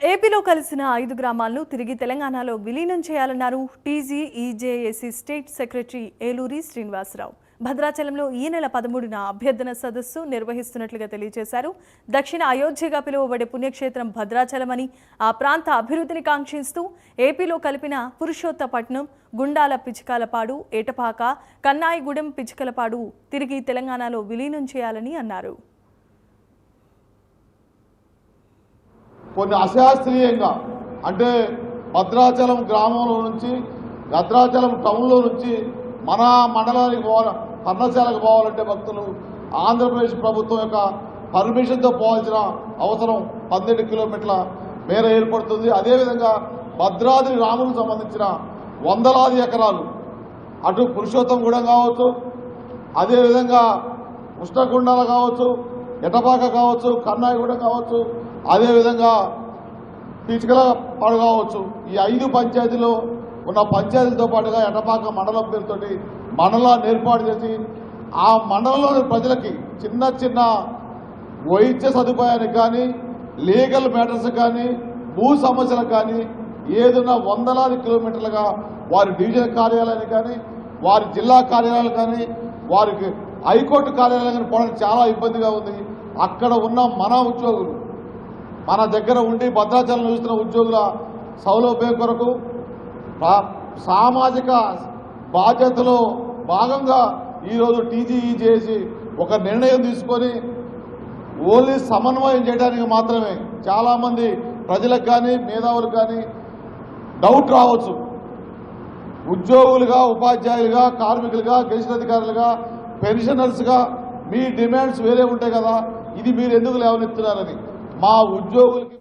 ఏపీలో కలిసిన 5 గ్రామాలను తిరిగి తెలంగాణలో విలీనం చేయాలన్నారు టీజీఈజేఏసీ స్టేట్ సెక్రటరీ ఏలూరి శ్రీనివాసరావు. భద్రాచలంలో ఈ నెల 13న అభ్యర్థన సదస్సు నిర్వహిస్తున్నట్లుగా తెలియజేశారు. దక్షిణ అయోధ్యగా పిలువబడే పుణ్యక్షేత్రం భద్రాచలమని, ఆ ప్రాంత అభివృద్ధిని కాంక్షిస్తూ ఏపీలో కలిపిన పురుషోత్తపట్నం, గుండాల పిచికలపాడు, ఏటపాక, కన్నాయిగూడెం పిచికలపాడు తిరిగి తెలంగాణలో విలీనం చేయాలని అన్నారు. కొన్ని అశాస్త్రీయంగా అంటే భద్రాచలం గ్రామంలో నుంచి భద్రాచలం టౌన్లో నుంచి మన మండలానికి పర్ణశాలకు పోవాలంటే భక్తులు ఆంధ్రప్రదేశ్ ప్రభుత్వం యొక్క పర్మిషన్తో పోవాల్సిన అవసరం 12 కిలోమీటర్ల మేర ఏర్పడుతుంది. అదేవిధంగా భద్రాద్రి రాములకు సంబంధించిన వందలాది ఎకరాలు అటు పురుషోత్తంగూడెం కావచ్చు, అదేవిధంగా కృష్ణగుండాల కావచ్చు, ఎటపాక కావచ్చు, కన్నాయిగూడెం కావచ్చు, అదేవిధంగా పిచికలపాడు కావచ్చు. ఈ 5 పంచాయతీలో ఉన్న పంచాయతీలతో పాటుగా ఎటపాక మండలం పేరుతోటి మండలాన్ని ఏర్పాటు చేసి ఆ మండలంలోని ప్రజలకి చిన్న చిన్న వైద్య సదుపాయానికి కానీ, లీగల్ మ్యాటర్స్ కానీ, భూ సమస్యలకు కానీ ఏదైనా వందలాది కిలోమీటర్లుగా వారి డివిజన్ కార్యాలయానికి కానీ, వారి జిల్లా కార్యాలయాలు కానీ, వారికి హైకోర్టు కార్యాలయం కానీ పోవడానికి చాలా ఇబ్బందిగా ఉంది. అక్కడ ఉన్న మన ఉద్యోగులు మన దగ్గర ఉండి భద్రాచలం చూస్తున్న ఉద్యోగుల సౌలభ్యం కొరకు సామాజిక బాధ్యతలో భాగంగా ఈరోజు టీజీఈజేసి ఒక నిర్ణయం తీసుకొని ఓన్లీ సమన్వయం చేయడానికి మాత్రమే. చాలామంది ప్రజలకు కానీ మేధావులకు కానీ డౌట్ రావచ్చు, ఉద్యోగులుగా, ఉపాధ్యాయులుగా, కార్మికులుగా, గెజిట్ అధికారులుగా, పెన్షనర్స్గా మీ డిమాండ్స్ వేరే ఉంటాయి కదా, ఇది మీరు ఎందుకు లేవనెత్తున్నారని. మా ఉద్యోగులకి